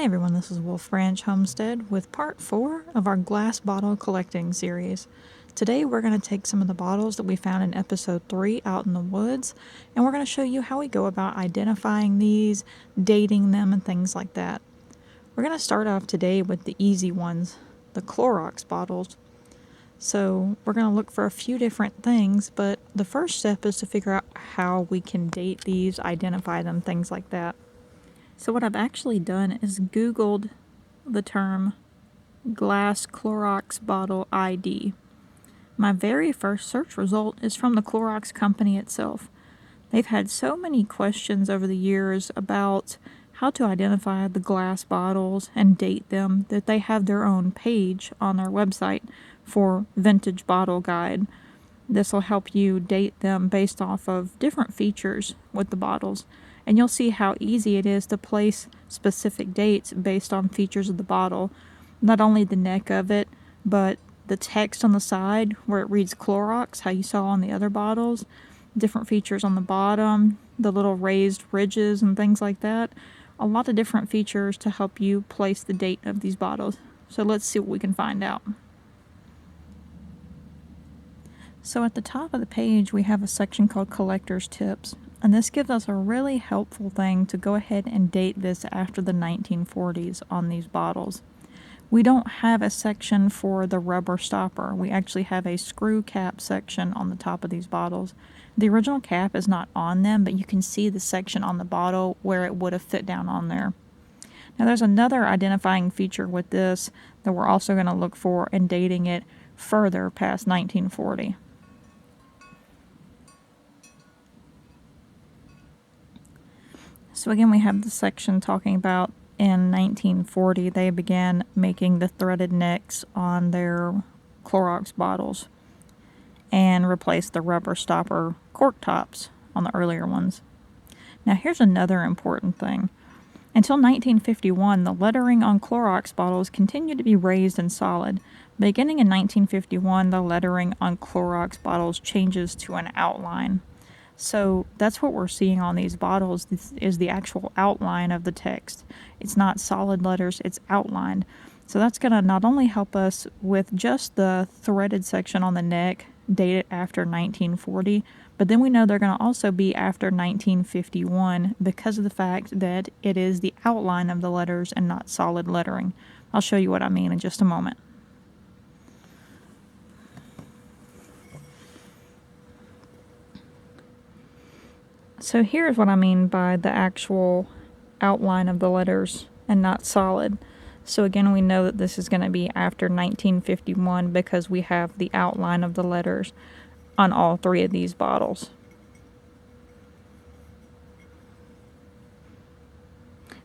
everyone, this is Wolf Ranch Homestead with part 4 of our glass bottle collecting series. Today we're going to take some of the bottles that we found in episode 3 out in the woods, and we're going to show you how we go about identifying these, dating them, and things like that. We're going to start off today with the easy ones, the Clorox bottles. So we're going to look for a few different things, but the first step is to figure out how we can date these, identify them, things like that. So what I've actually done is Googled the term glass Clorox bottle ID. My very first search result is from the Clorox company itself. They've had so many questions over the years about how to identify the glass bottles and date them that they have their own page on their website for Vintage Bottle Guide. This will help you date them based off of different features with the bottles. And you'll see how easy it is to place specific dates based on features of the bottle. Not only the neck of it, but the text on the side where it reads Clorox, how you saw on the other bottles. Different features on the bottom, the little raised ridges and things like that. A lot of different features to help you place the date of these bottles. So let's see what we can find out. So at the top of the page we have a section called Collector's Tips. And this gives us a really helpful thing to go ahead and date this after the 1940s on these bottles. We don't have a section for the rubber stopper. We actually have a screw cap section on the top of these bottles. The original cap is not on them, but you can see the section on the bottle where it would have fit down on there. Now there's another identifying feature with this that we're also going to look for in dating it further past 1940. So again, we have the section talking about in 1940 they began making the threaded necks on their Clorox bottles and replaced the rubber stopper cork tops on the earlier ones. Now here's another important thing. Until 1951, the lettering on Clorox bottles continued to be raised and solid. Beginning in 1951, the lettering on Clorox bottles changes to an outline. So that's what we're seeing on these bottles. This is the actual outline of the text. It's not solid letters, it's outlined. So that's going to not only help us with just the threaded section on the neck, dated after 1940, but then we know they're going to also be after 1951 because of the fact that it is the outline of the letters and not solid lettering. I'll show you what I mean in just a moment. So here's what I mean by the actual outline of the letters and not solid. So again, we know that this is going to be after 1951 because we have the outline of the letters on all three of these bottles.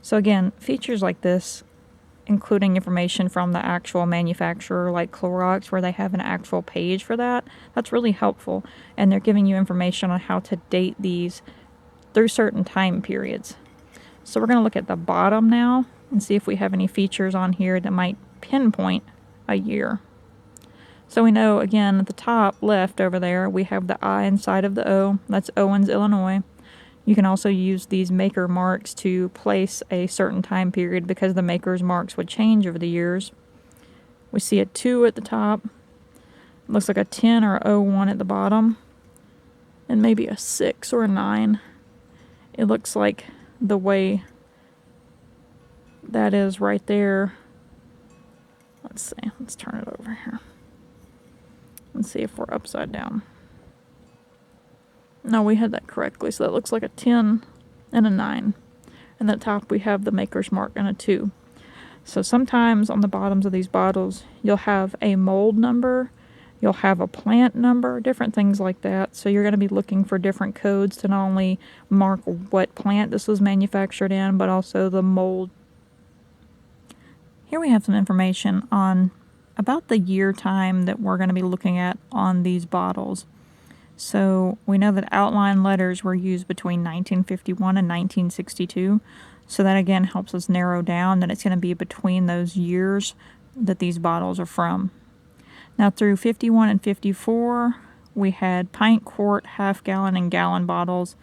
So again, features like this, including information from the actual manufacturer like Clorox where they have an actual page for that, that's really helpful. And they're giving you information on how to date these through certain time periods. So we're going to look at the bottom now and see if we have any features on here that might pinpoint a year. So we know, again, at the top left over there, we have the I inside of the O. That's Owens, Illinois. You can also use these maker marks to place a certain time period because the maker's marks would change over the years. We see a 2 at the top. It looks like a 10 or a 01 at the bottom. And maybe a 6 or a 9. It looks like the way that is right there. Let's see. Let's turn it over here. Let's see if we're upside down. No, we had that correctly. So that looks like a 10 and a 9. And at the top we have the maker's mark and a 2. So sometimes on the bottoms of these bottles, you'll have a mold number. You'll have a plant number, different things like that. So you're going to be looking for different codes to not only mark what plant this was manufactured in, but also the mold. Here we have some information on about the year time that we're going to be looking at on these bottles. So we know that outline letters were used between 1951 and 1962. So that again helps us narrow down that it's going to be between those years that these bottles are from. Now through 51 and 54, we had pint, quart, half gallon, and gallon bottles.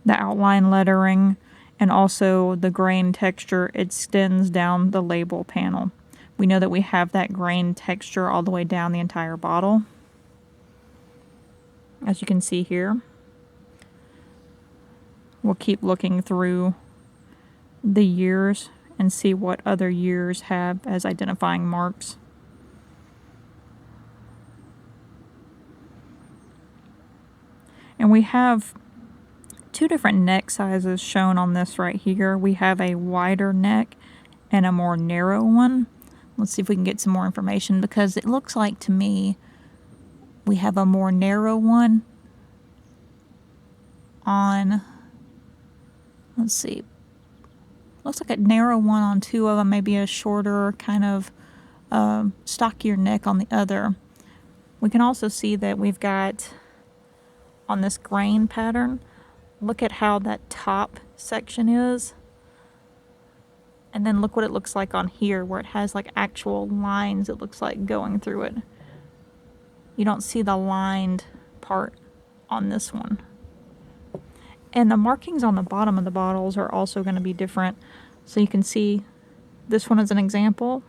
The outline lettering and also the grain texture extends down the label panel. We know that we have that grain texture all the way down the entire bottle, as you can see here. We'll keep looking through the years and see what other years have as identifying marks. And we have two different neck sizes shown on this right here. We have a wider neck and a more narrow one. Let's see if we can get some more information, because it looks like to me we have a more narrow one on, let's see, looks like a narrow one on two of them, maybe a shorter kind of stockier neck on the other. We can also see that we've got on this grain pattern, look at how that top section is. And then look what it looks like on here, where it has like actual lines, it looks like, going through it. You don't see the lined part on this one. And the markings on the bottom of the bottles are also going to be different. So you can see this one as an example.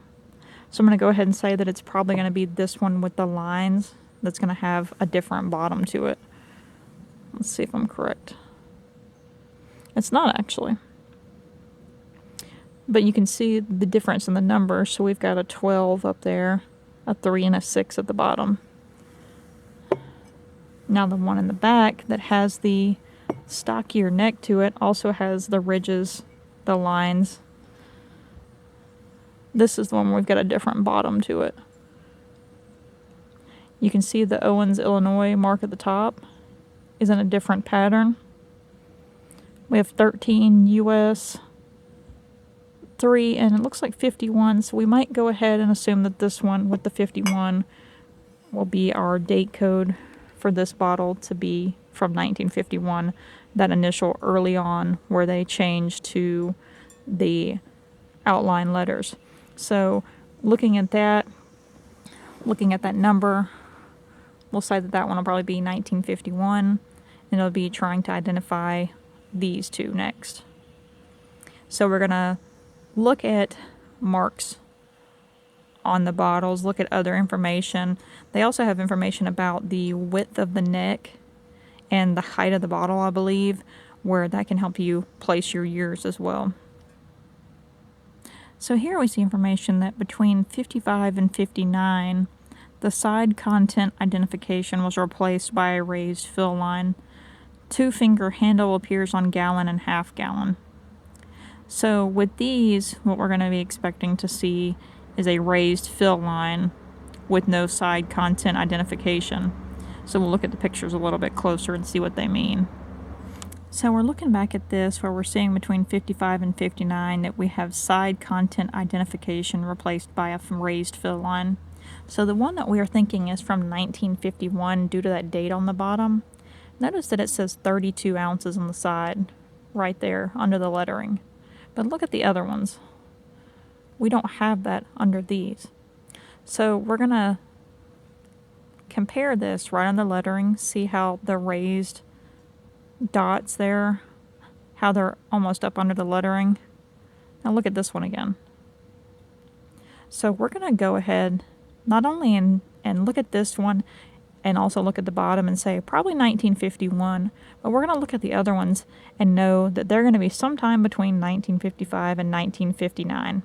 So I'm going to go ahead and say that it's probably going to be this one with the lines that's going to have a different bottom to it. Let's see if I'm correct. It's not actually. But you can see the difference in the numbers. So we've got a 12 up there, a 3 and a 6 at the bottom. Now the one in the back that has the stockier neck to it also has the ridges, the lines. This is the one where we've got a different bottom to it. You can see the Owens, Illinois mark at the top is in a different pattern. We have 13 US, 3, and it looks like 51, so we might go ahead and assume that this one with the 51 will be our date code for this bottle to be from 1951, that initial early on where they changed to the outline letters. So looking at that number, we'll say that that one will probably be 1951, and it'll be trying to identify these two next. So we're going to look at marks on the bottles, look at other information. They also have information about the width of the neck and the height of the bottle, I believe, where that can help you place your years as well. So here we see information that between 55 and 59, the side content identification was replaced by a raised fill line. 2-finger handle appears on gallon and half gallon. So with these, what we're going to be expecting to see is a raised fill line with no side content identification. So we'll look at the pictures a little bit closer and see what they mean. So we're looking back at this where we're seeing between 55 and 59 that we have side content identification replaced by a raised fill line. So the one that we are thinking is from 1951 due to that date on the bottom. Notice that it says 32 ounces on the side right there under the lettering. But look at the other ones. We don't have that under these. So we're going to compare this right on the lettering, see how the raised dots there, how they're almost up under the lettering. Now look at this one again. So we're going to go ahead not only and look at this one and also look at the bottom and say probably 1951, but we're going to look at the other ones and know that they're going to be sometime between 1955 and 1959.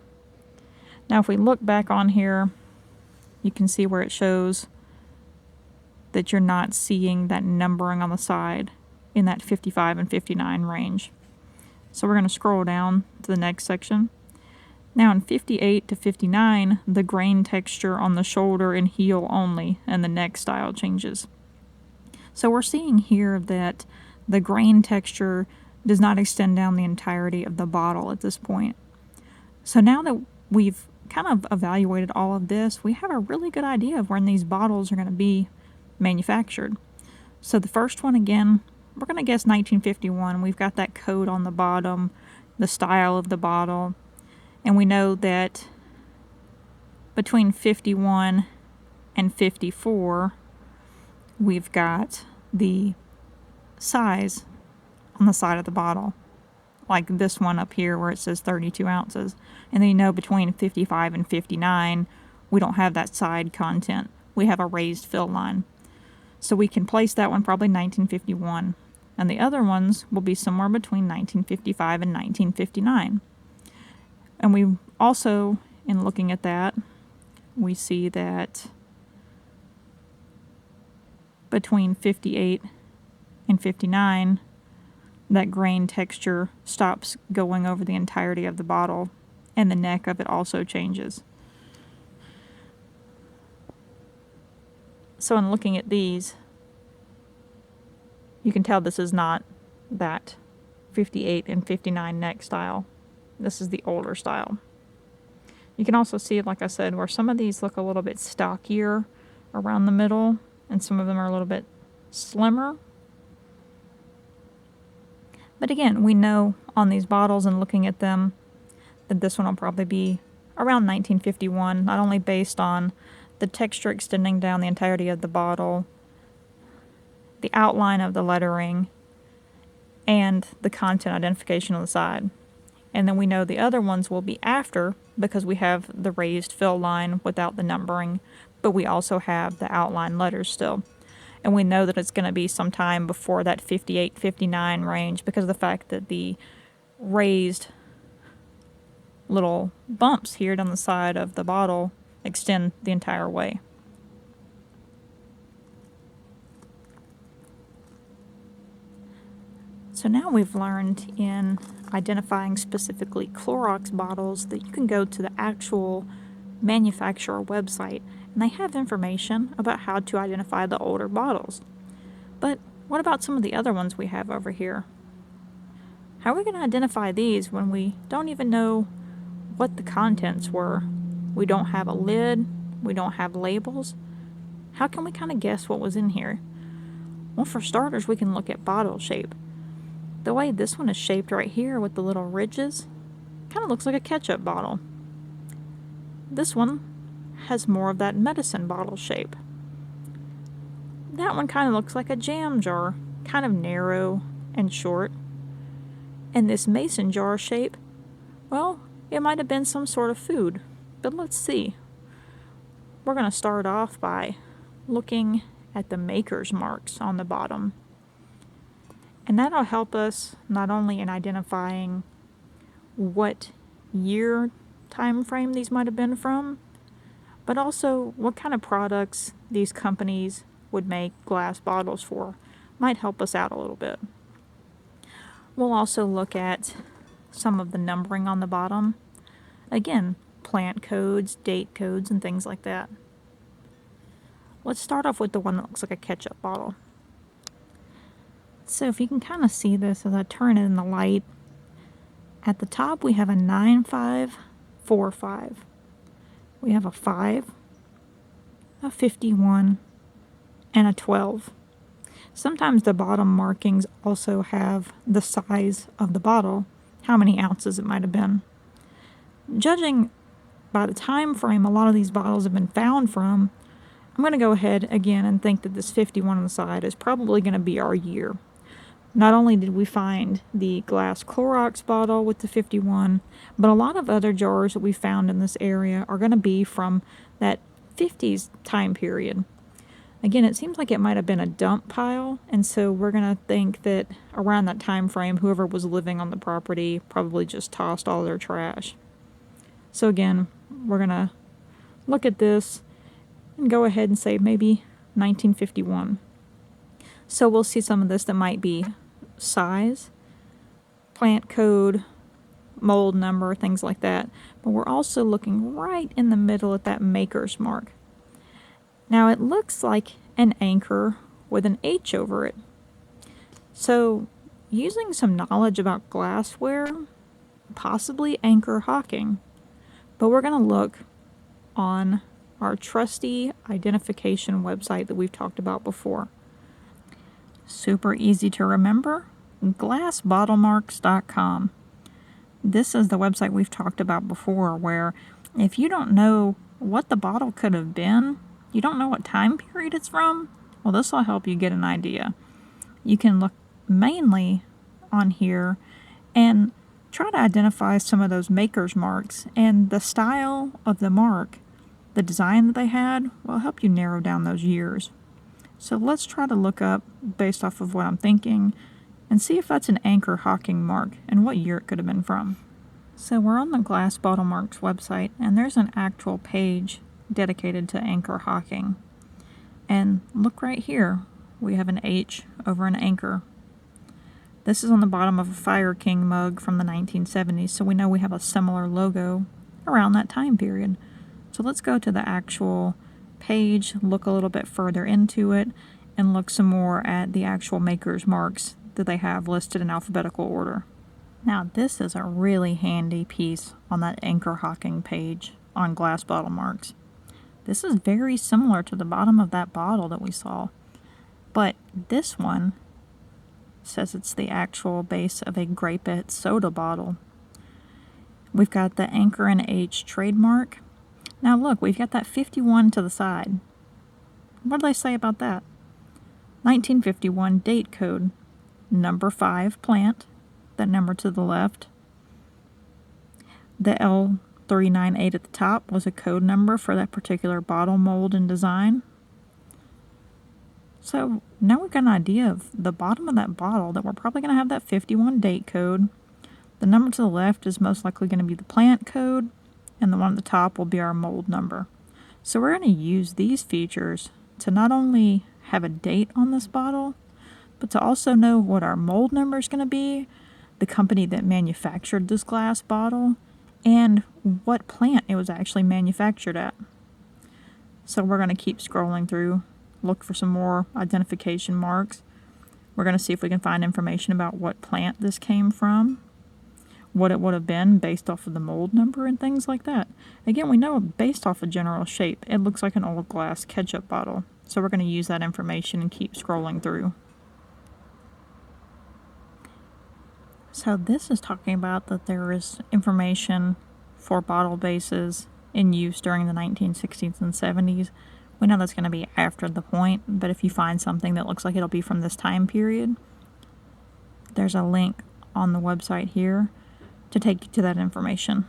Now if we look back on here, you can see where it shows that you're not seeing that numbering on the side in that 55 and 59 range. So we're going to scroll down to the next section. Now in 58 to 59, the grain texture on the shoulder and heel only, and the neck style changes. So we're seeing here that the grain texture does not extend down the entirety of the bottle at this point. So now that we've kind of evaluated all of this, we have a really good idea of when these bottles are going to be manufactured. So the first one, again, we're going to guess 1951. We've got that code on the bottom, the style of the bottle. And we know that between 51 and 54, we've got the size on the side of the bottle. like this one up here where it says 32 ounces. And then you know between 55 and 59, we don't have that side content. We have a raised fill line. So we can place that one probably 1951. And the other ones will be somewhere between 1955 and 1959. And we also, in looking at that, we see that between 58 and 59, that grain texture stops going over the entirety of the bottle, and the neck of it also changes. So in looking at these, you can tell this is not that 58 and 59 neck style. This is the older style. You can also see, like I said, where some of these look a little bit stockier around the middle, and some of them are a little bit slimmer. But again, we know on these bottles and looking at them that this one will probably be around 1951, not only based on the texture extending down the entirety of the bottle, the outline of the lettering, and the content identification on the side. And then we know the other ones will be after because we have the raised fill line without the numbering, but we also have the outline letters still. And we know that it's going to be sometime before that 58, 59 range because of the fact that the raised little bumps here down the side of the bottle extend the entire way. So now we've learned in identifying specifically Clorox bottles that you can go to the actual manufacturer website and they have information about how to identify the older bottles. But what about some of the other ones we have over here? How are we going to identify these when we don't even know what the contents were? We don't have a lid, we don't have labels. How can we kind of guess what was in here? Well, for starters, we can look at bottle shape. The way this one is shaped right here with the little ridges kind of looks like a ketchup bottle. This one has more of that medicine bottle shape. That one kind of looks like a jam jar, kind of narrow and short. And this mason jar shape, well, it might have been some sort of food, but let's see. We're going to start off by looking at the maker's marks on the bottom. And that'll help us not only in identifying what year time frame these might have been from, but also what kind of products these companies would make glass bottles for. Might help us out a little bit. We'll also look at some of the numbering on the bottom. Again, plant codes, date codes, and things like that. Let's start off with the one that looks like a ketchup bottle. So if you can kind of see this as I turn it in the light, at the top we have a 9545. We have a 5, a 51, and a 12. Sometimes the bottom markings also have the size of the bottle, how many ounces it might have been. Judging by the time frame a lot of these bottles have been found from, I'm going to go ahead again and think that this 51 on the side is probably going to be our year. Not only did we find the glass Clorox bottle with the 51, but a lot of other jars that we found in this area are going to be from that 50s time period. Again, it seems like it might have been a dump pile, and so we're going to think that around that time frame, whoever was living on the property probably just tossed all their trash. So again, we're going to look at this and go ahead and say maybe 1951. So we'll see some of this that might be size, plant code, mold number, things like that. But we're also looking right in the middle at that maker's mark. Now it looks like an anchor with an H over it. So using some knowledge about glassware, possibly anchor Hocking. But we're going to look on our trusty identification website that we've talked about before. Super easy to remember, glassbottlemarks.com. This is the website we've talked about before where if you don't know what the bottle could have been, you don't know what time period it's from, well, this will help you get an idea. You can look mainly on here and try to identify some of those maker's marks. And the style of the mark, the design that they had, will help you narrow down those years. So let's try to look up, based off of what I'm thinking, and see if that's an Anchor Hocking mark and what year it could have been from. So we're on the Glass Bottle Marks website, and there's an actual page dedicated to Anchor Hocking. And look right here, we have an H over an anchor. This is on the bottom of a Fire King mug from the 1970s, so we know we have a similar logo around that time period. So let's go to the actual page, look a little bit further into it, and look some more at the actual maker's marks that they have listed in alphabetical order. Now this is a really handy piece on that Anchor Hocking page on Glass Bottle Marks. This is very similar to the bottom of that bottle that we saw, but this one says it's the actual base of a Grape It soda bottle. We've got the Anchor and H trademark. Now look, we've got that 51 to the side. What did they say about that? 1951 date code, number 5 plant, that number to the left. The L398 at the top was a code number for that particular bottle mold and design. So now we've got an idea of the bottom of that bottle that we're probably going to have that 51 date code. The number to the left is most likely going to be the plant code, and the one at the top will be our mold number. So we're going to use these features to not only have a date on this bottle, but to also know what our mold number is going to be, the company that manufactured this glass bottle, and what plant it was actually manufactured at. So we're going to keep scrolling through, look for some more identification marks. We're going to see if we can find information about what plant this came from, what it would have been based off of the mold number and things like that. Again, we know based off of general shape, it looks like an old glass ketchup bottle. So we're going to use that information and keep scrolling through. So this is talking about that there is information for bottle bases in use during the 1960s and 70s. We know that's going to be after the point, but if you find something that looks like it'll be from this time period, there's a link on the website here to take you to that information.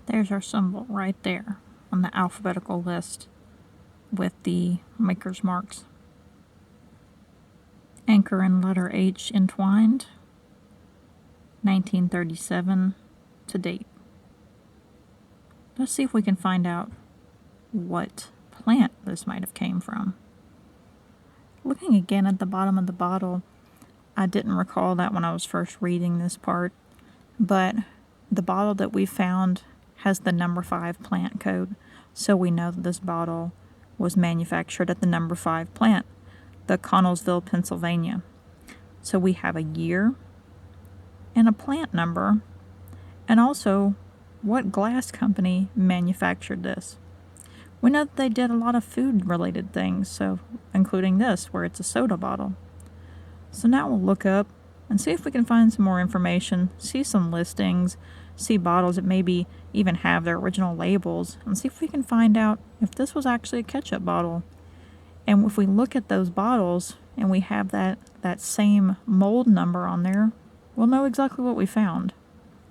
There's our symbol right there on the alphabetical list with the maker's marks. Anchor and letter H entwined, 1937 to date. Let's see if we can find out what plant this might have came from. Looking again at the bottom of the bottle, I didn't recall that when I was first reading this part, but the bottle that we found has the number 5 plant code, so we know that this bottle was manufactured at the number 5 plant, the Connellsville, Pennsylvania. So we have a year and a plant number, and also what glass company manufactured this. We know that they did a lot of food-related things, so including this, where it's a soda bottle. So now we'll look up and see if we can find some more information, see some listings, see bottles that maybe even have their original labels, and see if we can find out if this was actually a ketchup bottle. And if we look at those bottles and we have that same mold number on there, we'll know exactly what we found.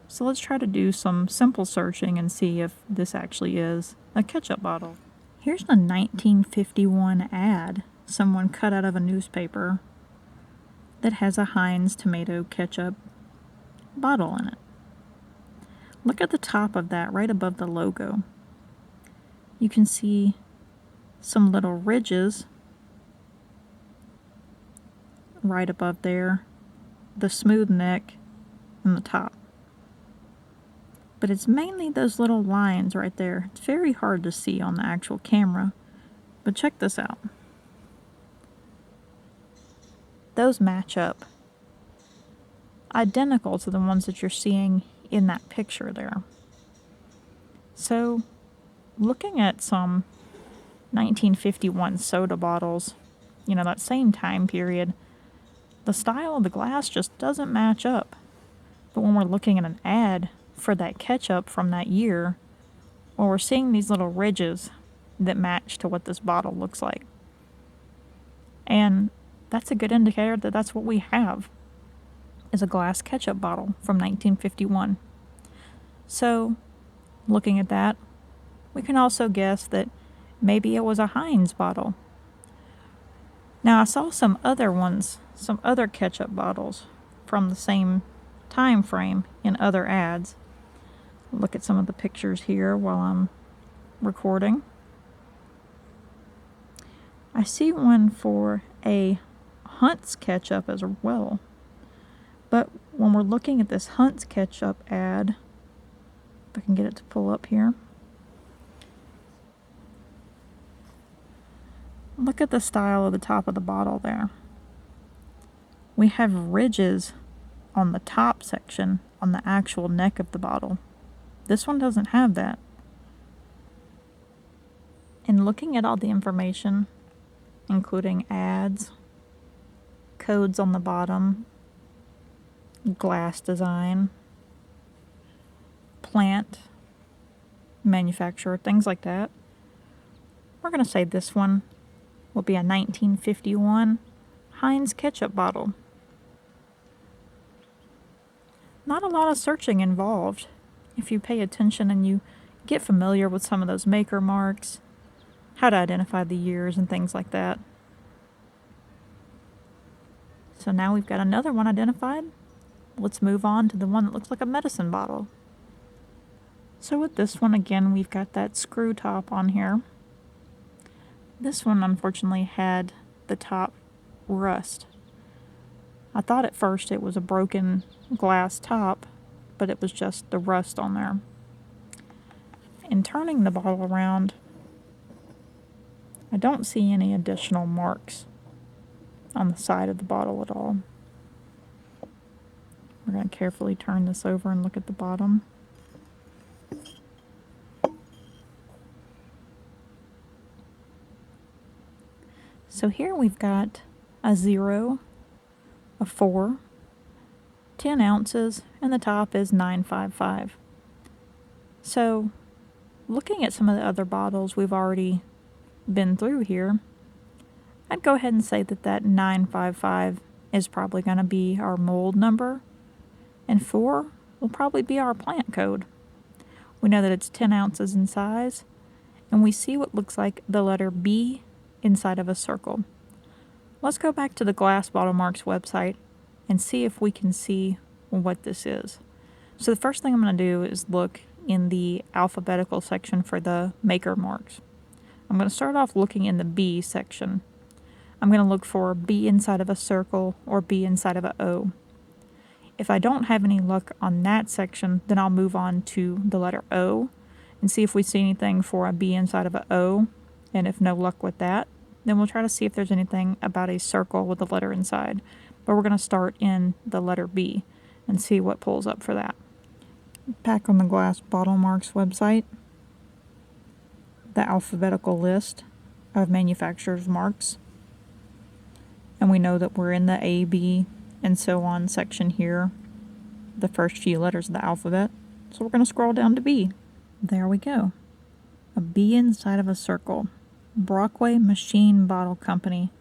So let's try to do some simple searching and see if this actually is a ketchup bottle. Here's a 1951 ad someone cut out of a newspaper that has a Heinz tomato ketchup bottle in it. Look at the top of that, right above the logo. You can see some little ridges right above there, the smooth neck, and the top. But it's mainly those little lines right there. It's very hard to see on the actual camera, but check this out. Those match up identical to the ones that you're seeing in that picture there. So, looking at some 1951 soda bottles, that same time period, the style of the glass just doesn't match up. But when we're looking at an ad for that ketchup from that year, well, we're seeing these little ridges that match to what this bottle looks like. And that's a good indicator that that's what we have, is a glass ketchup bottle from 1951. So, looking at that, we can also guess that maybe it was a Heinz bottle. Now, I saw some other ketchup bottles from the same time frame in other ads. Look at some of the pictures here while I'm recording. I see one for a Hunt's ketchup as well. But when we're looking at this Hunt's ketchup ad, if I can get it to pull up here, look at the style of the top of the bottle there. We have ridges on the top section on the actual neck of the bottle. This one doesn't have that. And looking at all the information, including ads, codes on the bottom, glass design, plant, manufacturer, things like that, we're going to say this one will be a 1951 Heinz ketchup bottle. Not a lot of searching involved if you pay attention and you get familiar with some of those maker marks, how to identify the years and things like that. So now we've got another one identified. Let's move on to the one that looks like a medicine bottle. So with this one, again, we've got that screw top on here. This one, unfortunately, had the top rust. I thought at first it was a broken glass top, but it was just the rust on there. In turning the bottle around, I don't see any additional marks on the side of the bottle at all. We're going to carefully turn this over and look at the bottom. So here we've got a 0, a 4, 10 ounces, and the top is 955. So, looking at some of the other bottles we've already been through here, I'd go ahead and say that that 955 is probably going to be our mold number, and 4 will probably be our plant code. We know that it's 10 ounces in size, and we see what looks like the letter B inside of a circle. Let's go back to the Glass Bottle Marks website and see if we can see what this is. So the first thing I'm going to do is look in the alphabetical section for the maker marks. I'm going to start off looking in the B section. I'm going to look for B inside of a circle or B inside of a O. If I don't have any luck on that section, then I'll move on to the letter O and see if we see anything for a B inside of a O. And if no luck with that, then we'll try to see if there's anything about a circle with a letter inside. But we're going to start in the letter B and see what pulls up for that. Back on the Glass Bottle Marks website, the alphabetical list of manufacturers' marks. And we know that we're in the A, B, and so on section here, the first few letters of the alphabet. So we're going to scroll down to B. There we go. A B inside of a circle. Brockway Machine Bottle Company,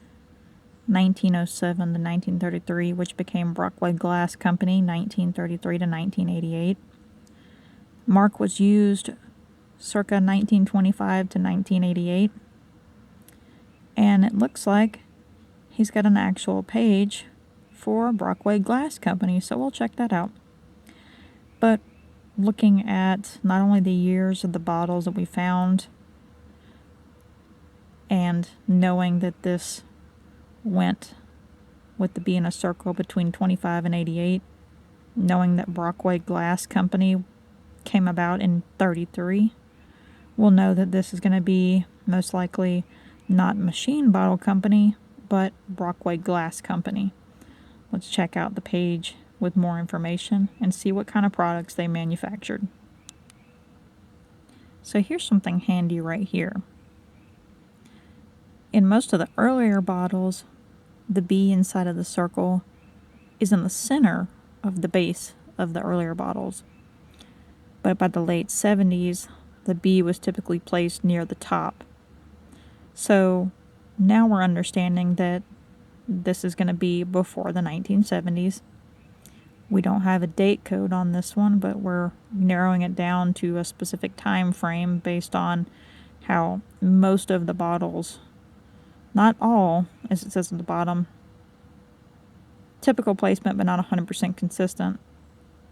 1907 to 1933, which became Brockway Glass Company, 1933 to 1988. Mark was used circa 1925 to 1988. And it looks like he's got an actual page for Brockway Glass Company, so we'll check that out. But looking at not only the years of the bottles that we found, and knowing that this went with the B in a circle between 25 and 88, knowing that Brockway Glass Company came about in 33, we'll know that this is going to be most likely not Machine Bottle Company, but Brockway Glass Company. Let's check out the page with more information and see what kind of products they manufactured. So here's something handy right here. In most of the earlier bottles, the B inside of the circle is in the center of the base of the earlier bottles. But by the late 70s, the B was typically placed near the top So now we're understanding that this is going to be before the 1970s. We don't have a date code on this one, but we're narrowing it down to a specific time frame based on how most of the bottles, not all, as it says at the bottom, typical placement but not 100% consistent,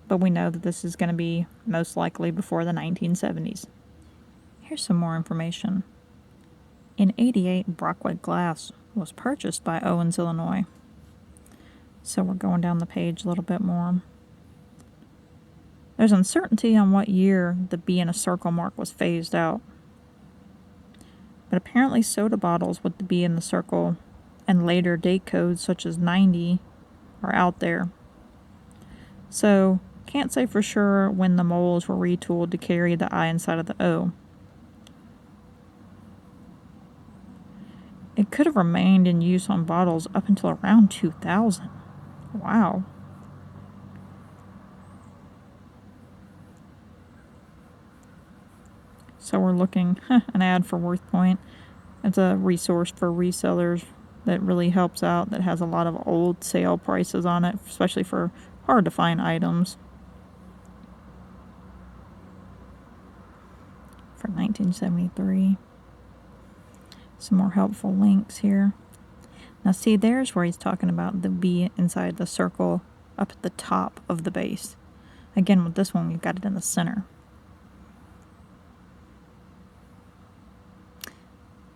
but we know that this is going to be most likely before the 1970s. Here's some more information. In '88, Brockway glass was purchased by Owens, Illinois. So we're going down the page a little bit more. There's uncertainty on what year the B in a circle mark was phased out. But apparently soda bottles with the B in the circle and later date codes such as 90 are out there. So can't say for sure when the molds were retooled to carry the I inside of the O. It could have remained in use on bottles up until around 2000. Wow. So we're looking, an ad for WorthPoint. It's a resource for resellers that really helps out, that has a lot of old sale prices on it, especially for hard to find items. For 1973. Some more helpful links here. Now see, there's where he's talking about the B inside the circle up at the top of the base. Again, with this one, we've got it in the center.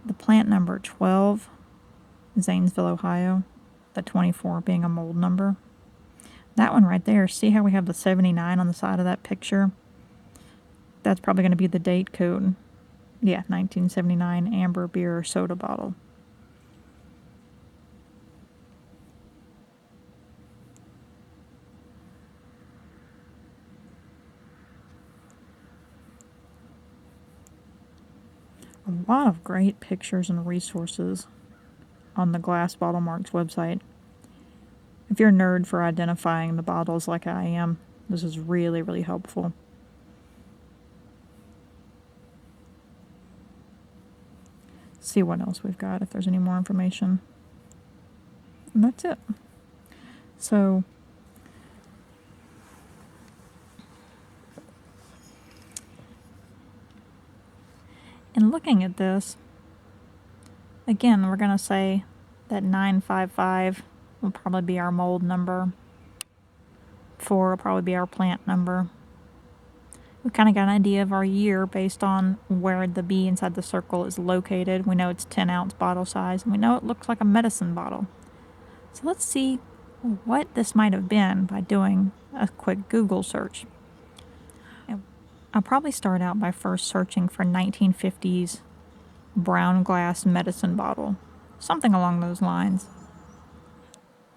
The plant number 12, Zanesville, Ohio. The 24 being a mold number. That one right there, see how we have the 79 on the side of that picture? That's probably going to be the date code. Yeah, 1979 amber beer or soda bottle. A lot of great pictures and resources on the Glass Bottle Marks website. If you're a nerd for identifying the bottles like I am, this is really, really helpful. See what else we've got, if there's any more information. And that's it. So, in looking at this, again, we're going to say that 955 will probably be our mold number. 4 will probably be our plant number. We kind of got an idea of our year based on where the B inside the circle is located. We know it's 10-ounce bottle size, and we know it looks like a medicine bottle. So let's see what this might have been by doing a quick Google search. I'll probably start out by first searching for 1950s brown glass medicine bottle, something along those lines.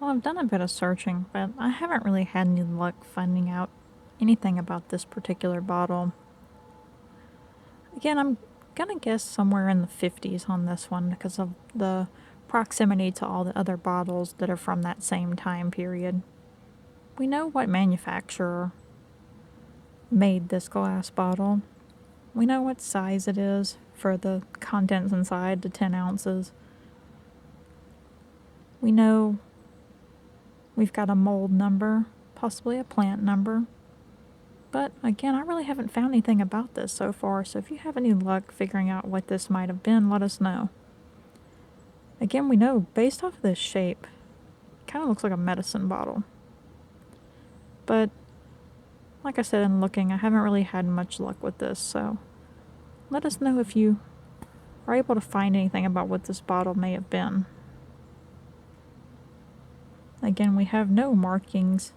Well, I've done a bit of searching, but I haven't really had any luck finding out anything about this particular bottle. Again, I'm gonna guess somewhere in the 50s on this one because of the proximity to all the other bottles that are from that same time period. We know what manufacturer made this glass bottle. We know what size it is for the contents inside, the 10 ounces. We know we've got a mold number, possibly a plant number. But again, I really haven't found anything about this so far, so if you have any luck figuring out what this might have been, let us know. Again, we know, based off of this shape, it kind of looks like a medicine bottle. But, like I said in looking, I haven't really had much luck with this, so let us know if you are able to find anything about what this bottle may have been. Again, we have no markings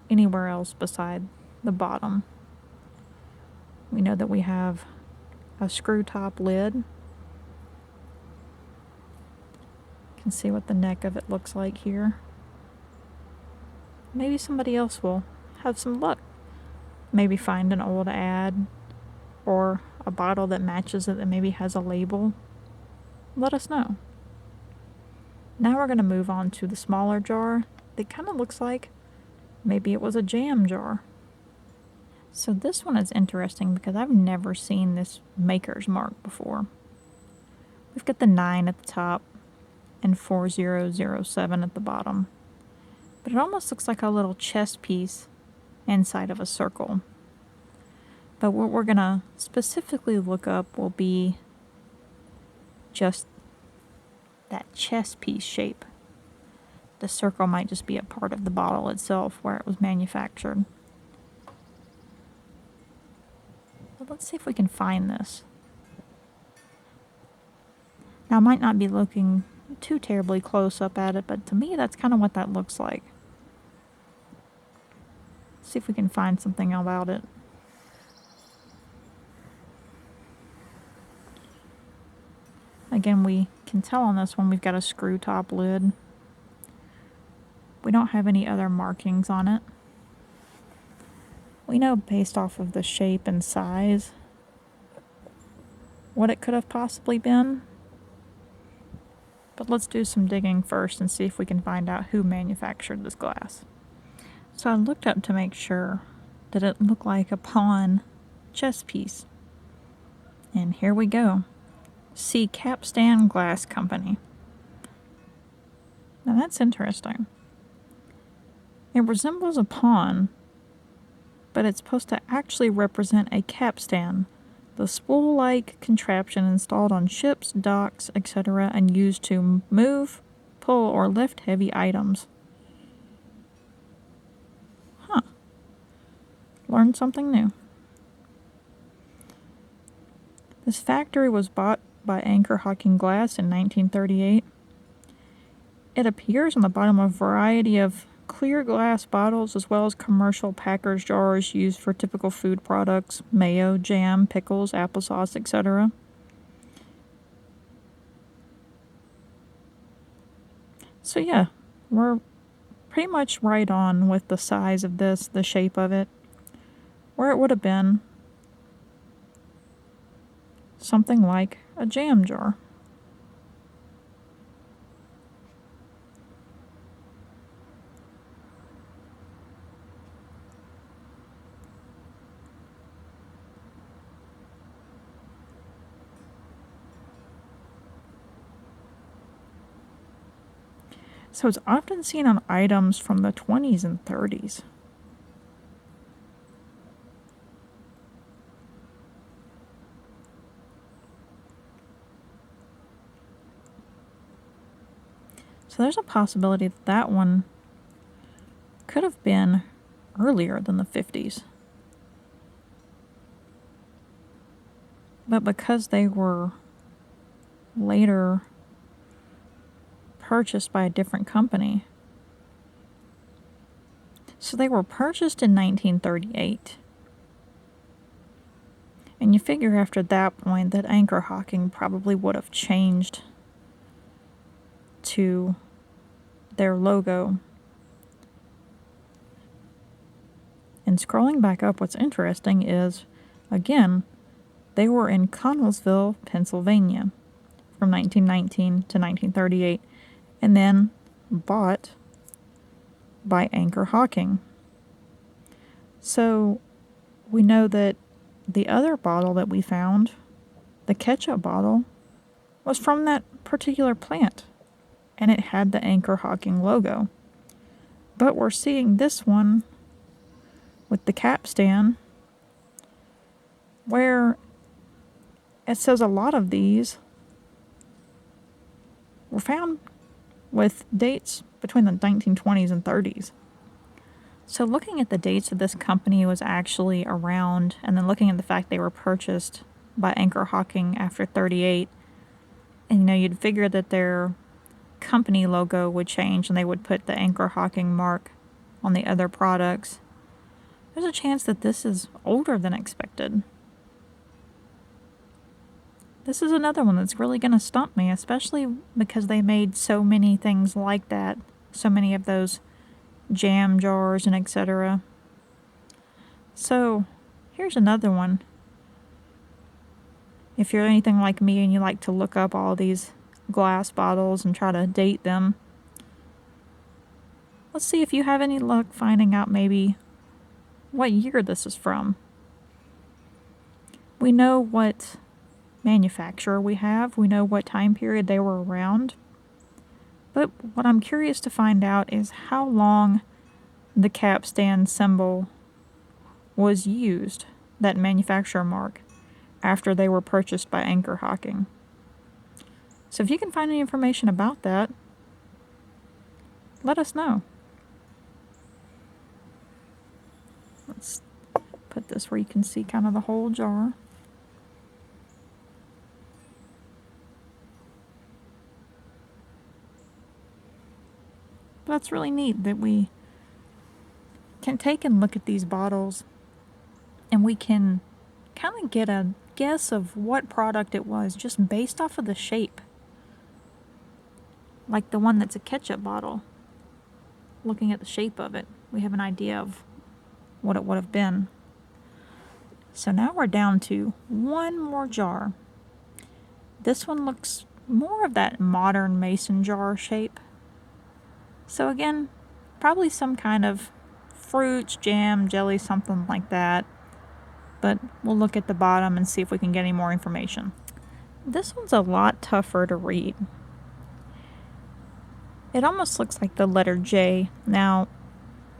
anywhere else beside the bottom. We know that we have a screw top lid. You can see what the neck of it looks like here. Maybe somebody else will have some luck. Maybe find an old ad or a bottle that matches it that maybe has a label. Let us know. Now we're going to move on to the smaller jar that kind of looks like maybe it was a jam jar. So this one is interesting because I've never seen this maker's mark before. We've got the 9 at the top and 4007 at the bottom. But it almost looks like a little chess piece inside of a circle. But what we're going to specifically look up will be just that chess piece shape. The circle might just be a part of the bottle itself where it was manufactured. But let's see if we can find this. Now, I might not be looking too terribly close up at it, but to me that's kind of what that looks like. See if we can find something about it. Again, we can tell on this one we've got a screw top lid. We don't have any other markings on it. We know based off of the shape and size what it could have possibly been. But let's do some digging first and see if we can find out who manufactured this glass. So I looked up to make sure that it looked like a pawn chess piece. And here we go. See Capstan Glass Company. Now that's interesting. It resembles a pawn, but it's supposed to actually represent a capstan, the spool-like contraption installed on ships, docks, etc., and used to move, pull, or lift heavy items. Huh. Learned something new. This factory was bought by Anchor Hocking Glass in 1938. It appears on the bottom of a variety of clear glass bottles as well as commercial packers jars used for typical food products, mayo, jam, pickles, applesauce, etc. So yeah, we're pretty much right on with the size of this, the shape of it, where it would have been something like a jam jar. So it's often seen on items from the 20s and 30s. So there's a possibility that that one could have been earlier than the 50s. But because they were later purchased by a different company. So they were purchased in 1938. And you figure after that point that Anchor Hocking probably would have changed to their logo. And scrolling back up, what's interesting is, again, they were in Connellsville, Pennsylvania from 1919 to 1938. And then bought by Anchor Hocking. So we know that the other bottle that we found, the ketchup bottle, was from that particular plant, and it had the Anchor Hocking logo. But we're seeing this one with the capstan, where it says a lot of these were found with dates between the 1920s and 30s. So looking at the dates that this company was actually around, and then looking at the fact they were purchased by Anchor Hocking after 38, and you'd figure that their company logo would change and they would put the Anchor Hocking mark on the other products. There's a chance that this is older than expected. This is another one that's really going to stump me, especially because they made so many things like that, so many of those jam jars and etc. So, here's another one. If you're anything like me and you like to look up all these glass bottles and try to date them, let's see if you have any luck finding out maybe what year this is from. We know what manufacturer we have. We know what time period they were around. But what I'm curious to find out is how long the capstan symbol was used, that manufacturer mark, after they were purchased by Anchor Hocking. So if you can find any information about that, let us know. Let's put this where you can see kind of the whole jar. But that's really neat that we can take and look at these bottles and we can kind of get a guess of what product it was just based off of the shape. Like the one that's a ketchup bottle. Looking at the shape of it, we have an idea of what it would have been. So now we're down to one more jar. This one looks more of that modern mason jar shape. So again, probably some kind of fruits, jam, jelly, something like that. But we'll look at the bottom and see if we can get any more information. This one's a lot tougher to read. It almost looks like the letter J. Now,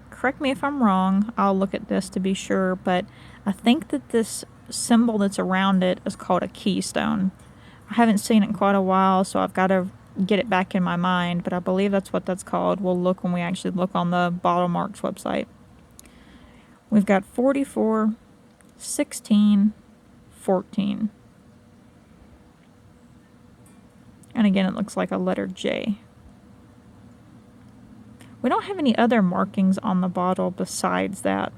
correct me if I'm wrong, I'll look at this to be sure, but I think that this symbol that's around it is called a keystone. I haven't seen it in quite a while, so I've got to get it back in my mind, but I believe that's what that's called. We'll look when we actually look on the Bottle Marks website. We've got 44, 16, 14. And again, it looks like a letter J. We don't have any other markings on the bottle besides that,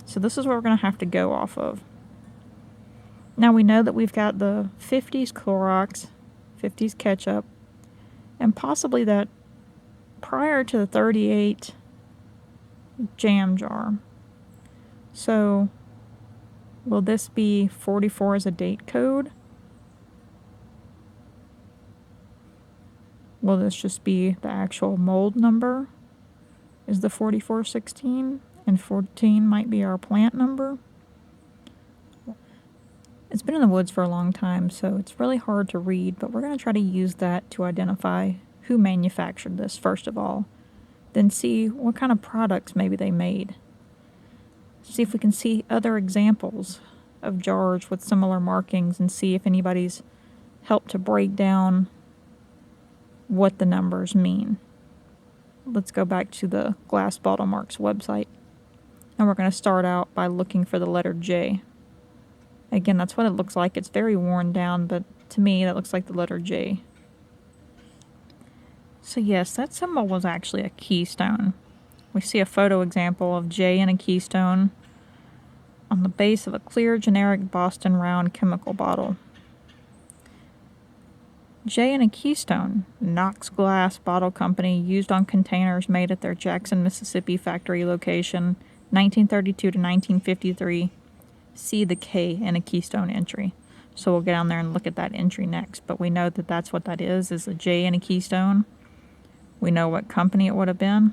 so this is what we're going to have to go off of. Now we know that we've got the 50s Clorox, 50s Ketchup, and possibly that prior to the 38 jam jar. So will this be 44 as a date code? Will this just be the actual mold number? Is the 4416, and 14 might be our plant number? It's been in the woods for a long time, so it's really hard to read, but we're going to try to use that to identify who manufactured this first of all, then see what kind of products maybe they made. See if we can see other examples of jars with similar markings and see if anybody's helped to break down what the numbers mean. Let's go back to the Glass Bottle Marks website, and we're going to start out by looking for the letter J. Again, that's what it looks like. It's very worn down, but to me that looks like the letter J. So yes, that symbol was actually a keystone. We see a photo example of J and a keystone on the base of a clear generic Boston Round chemical bottle. J and a keystone, Knox Glass Bottle Company, used on containers made at their Jackson, Mississippi factory location, 1932 to 1953. See the K in a keystone entry. So we'll get down there and look at that entry next. But we know that that's what that is a J and a keystone. We know what company it would have been.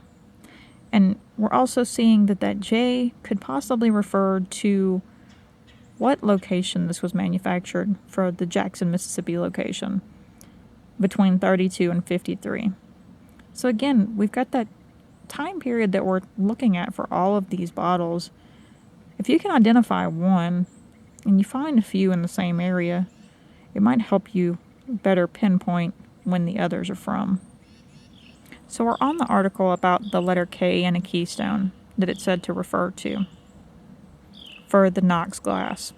And we're also seeing that that J could possibly refer to what location this was manufactured for the Jackson, Mississippi location between 32 and 53. So again, we've got that time period that we're looking at for all of these bottles. If you can identify one and you find a few in the same area, it might help you better pinpoint when the others are from. So we're on the article about the letter K and a keystone that it said to refer to for the Knox glass.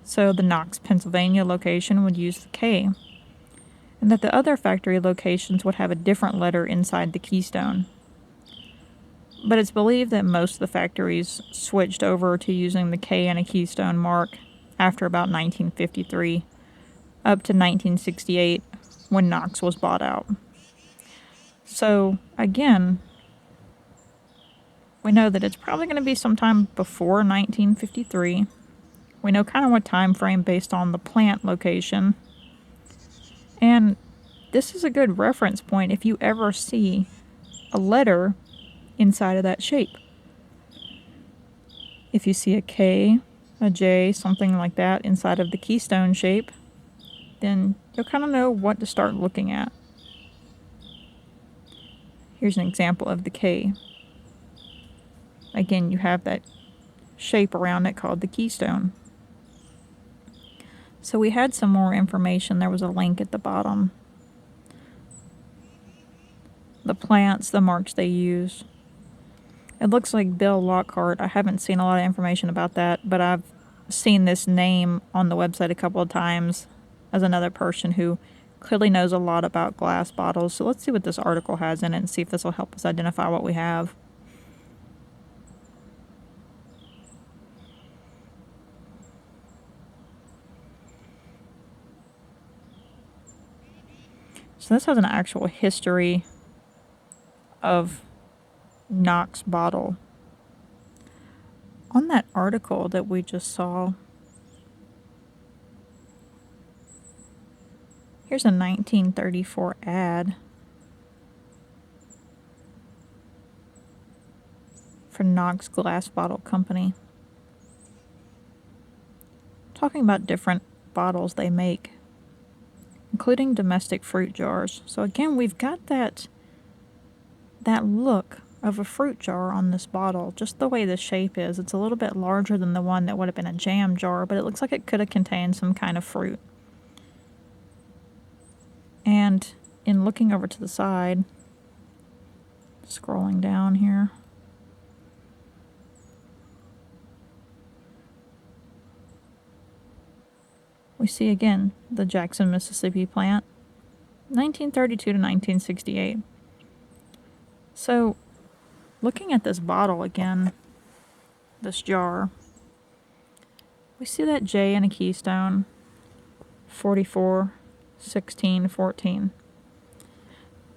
So the Knox, Pennsylvania location would use the K, and that the other factory locations would have a different letter inside the keystone. But it's believed that most of the factories switched over to using the K and a keystone mark after about 1953, up to 1968 when Knox was bought out. So again, we know that it's probably going to be sometime before 1953. We know kind of what time frame based on the plant location. And this is a good reference point if you ever see a letter inside of that shape. If you see a K, a J, something like that inside of the keystone shape, then you'll kind of know what to start looking at. Here's an example of the K. Again, you have that shape around it called the keystone. So we had some more information. There was a link at the bottom. The plants, the marks they use. It looks like Bill Lockhart. I haven't seen a lot of information about that, but I've seen this name on the website a couple of times as another person who clearly knows a lot about glass bottles. So let's see what this article has in it and see if this will help us identify what we have. So this has an actual history of Knox bottle. On that article that we just saw, here's a 1934 ad for Knox Glass Bottle Company, talking about different bottles they make, including domestic fruit jars. So again, we've got that look of a fruit jar on this bottle, just the way the shape is. It's a little bit larger than the one that would have been a jam jar, but it looks like it could have contained some kind of fruit. And in looking over to the side, scrolling down here, we see again the Jackson, Mississippi plant, 1932 to 1968. So, looking at this bottle again, this jar, we see that J and a keystone, 44, 16, 14.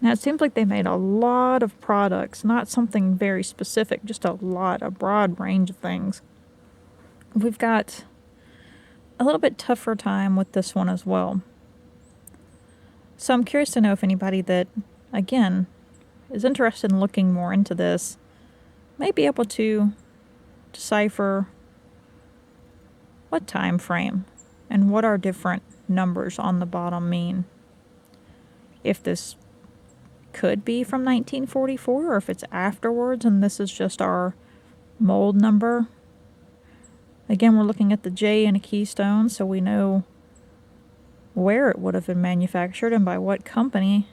Now, it seems like they made a lot of products, not something very specific, just a broad range of things. We've got a little bit tougher time with this one as well. So I'm curious to know if anybody that, again, is interested in looking more into this may be able to decipher what time frame and what our different numbers on the bottom mean. If this could be from 1944 or if it's afterwards and this is just our mold number. Again, we're looking at the J and a keystone, so we know where it would have been manufactured and by what company.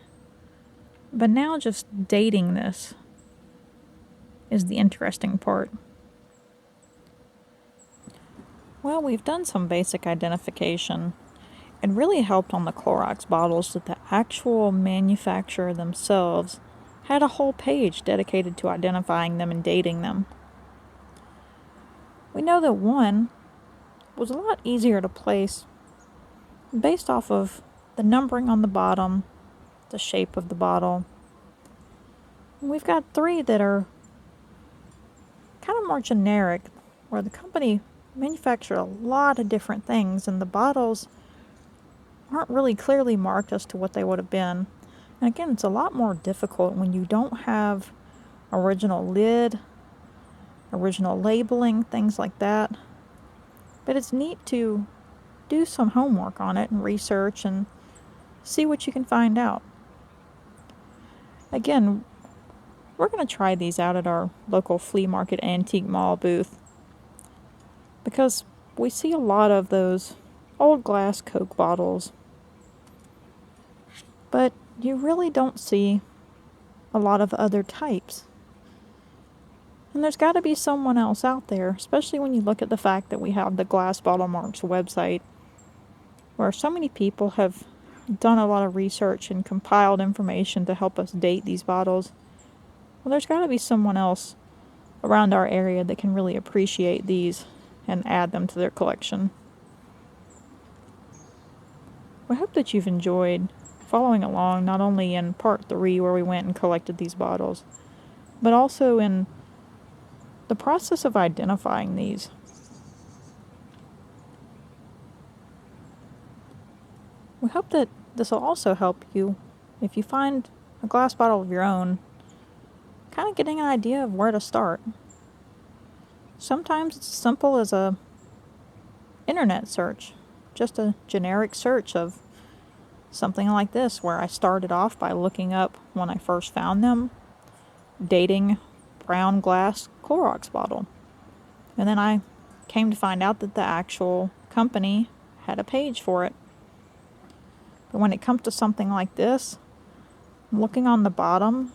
But now just dating this is the interesting part. Well, we've done some basic identification. It really helped on the Clorox bottles that the actual manufacturer themselves had a whole page dedicated to identifying them and dating them. We know that one was a lot easier to place based off of the numbering on the bottom, the shape of the bottle. And we've got three that are kind of more generic, where the company manufactured a lot of different things and the bottles aren't really clearly marked as to what they would have been. And again, it's a lot more difficult when you don't have original lid, original labeling, things like that. But it's neat to do some homework on it and research and see what you can find out. Again, we're going to try these out at our local flea market antique mall booth because we see a lot of those old glass Coke bottles, but you really don't see a lot of other types. And there's got to be someone else out there, especially when you look at the fact that we have the Glass Bottle Marks website, where so many people have done a lot of research and compiled information to help us date these bottles. Well, there's got to be someone else around our area that can really appreciate these and add them to their collection. We hope that you've enjoyed following along, not only in part 3 where we went and collected these bottles, but also in the process of identifying these. We hope that this will also help you if you find a glass bottle of your own, kind of getting an idea of where to start. Sometimes it's as simple as a internet search, just a generic search of Something like this, where I started off by looking up, when I first found them, dating brown glass Clorox bottle. And then I came to find out that the actual company had a page for it. But when it comes to something like this, looking on the bottom,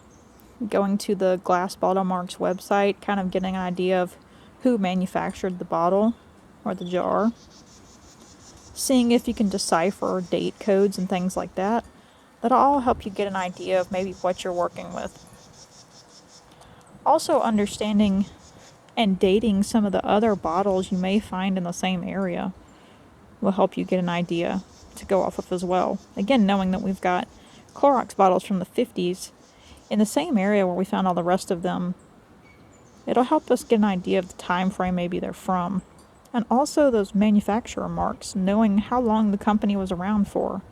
going to the Glass Bottle Marks website, kind of getting an idea of who manufactured the bottle or the jar, seeing if you can decipher date codes and things like that, that'll all help you get an idea of maybe what you're working with. Also, understanding and dating some of the other bottles you may find in the same area will help you get an idea to go off of as well. Again, knowing that we've got Clorox bottles from the 50s in the same area where we found all the rest of them, it'll help us get an idea of the time frame maybe they're from. And also those manufacturer marks, knowing how long the company was around for,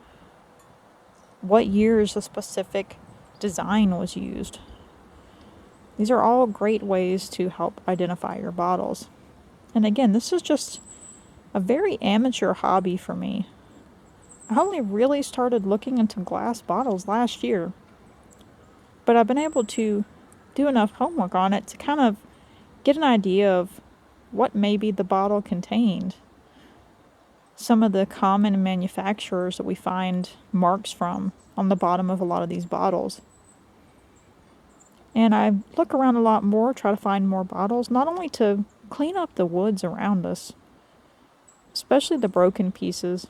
what years a specific design was used. These are all great ways to help identify your bottles. And again, this is just a very amateur hobby for me. I only really started looking into glass bottles last year, but I've been able to do enough homework on it to kind of get an idea of what maybe the bottle contained. Some of the common manufacturers that we find marks from on the bottom of a lot of these bottles. And I look around a lot more, try to find more bottles, not only to clean up the woods around us, especially the broken pieces.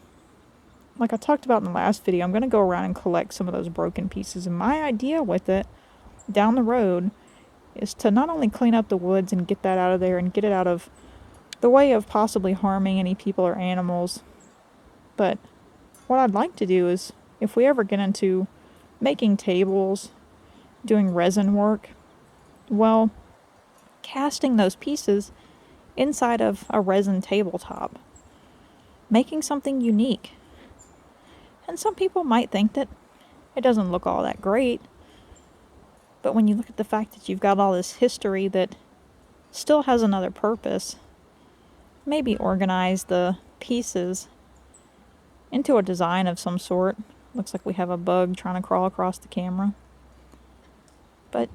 Like I talked about in the last video, I'm going to go around and collect some of those broken pieces. And my idea with it down the road is to not only clean up the woods and get that out of there and get it out of the way of possibly harming any people or animals, but what I'd like to do is, if we ever get into making tables, doing resin work, well, casting those pieces inside of a resin tabletop, making something unique. And some people might think that it doesn't look all that great, but when you look at the fact that you've got all this history that still has another purpose, maybe organize the pieces into a design of some sort. Looks like we have a bug trying to crawl across the camera. But,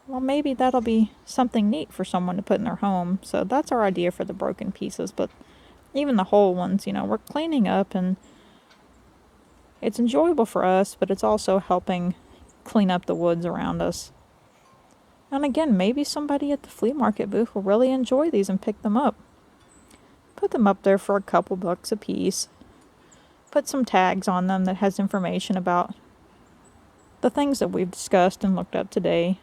well, maybe that'll be something neat for someone to put in their home. So that's our idea for the broken pieces. But even the whole ones, we're cleaning up, and it's enjoyable for us, but it's also helping clean up the woods around us. And again, maybe somebody at the flea market booth will really enjoy these and pick them up. Put them up there for a couple bucks a piece. Put some tags on them that has information about the things that we've discussed and looked up today,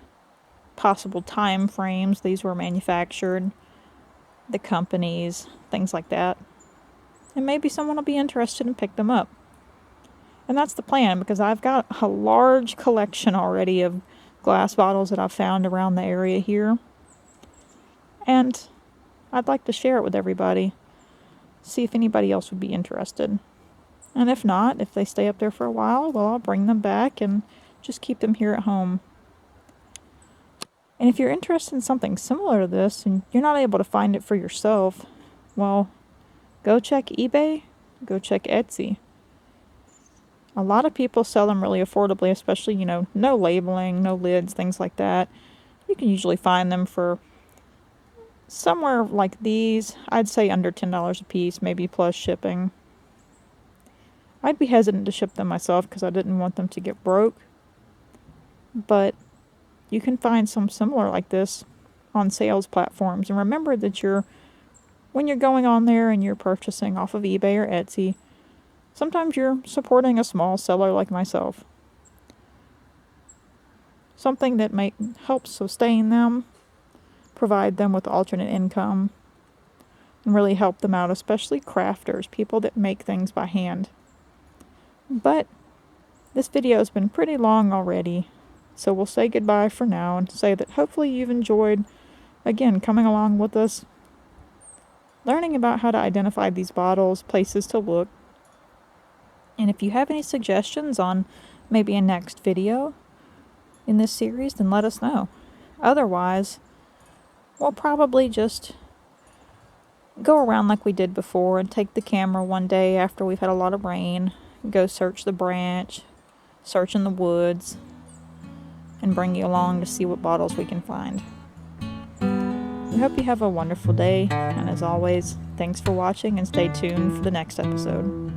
possible time frames these were manufactured, the companies, things like that. And maybe someone will be interested and pick them up. And that's the plan, because I've got a large collection already of glass bottles that I've found around the area here. And I'd like to share it with everybody, see if anybody else would be interested. And if not, if they stay up there for a while, well, I'll bring them back and just keep them here at home. And if you're interested in something similar to this and you're not able to find it for yourself, well, go check eBay, go check Etsy. A lot of people sell them really affordably, especially, no labeling, no lids, things like that. You can usually find them for somewhere like these, I'd say under $10 a piece, maybe plus shipping. I'd be hesitant to ship them myself because I didn't want them to get broke. But you can find some similar like this on sales platforms. And remember that when you're going on there and you're purchasing off of eBay or Etsy, sometimes you're supporting a small seller like myself. Something that might help sustain them, provide them with alternate income, and really help them out, especially crafters, people that make things by hand. But this video has been pretty long already, so we'll say goodbye for now and say that hopefully you've enjoyed, again, coming along with us, learning about how to identify these bottles, places to look. And if you have any suggestions on maybe a next video in this series, then let us know. Otherwise, we'll probably just go around like we did before and take the camera one day after we've had a lot of rain, go search the branch, search in the woods, and bring you along to see what bottles we can find. We hope you have a wonderful day, and as always, thanks for watching and stay tuned for the next episode.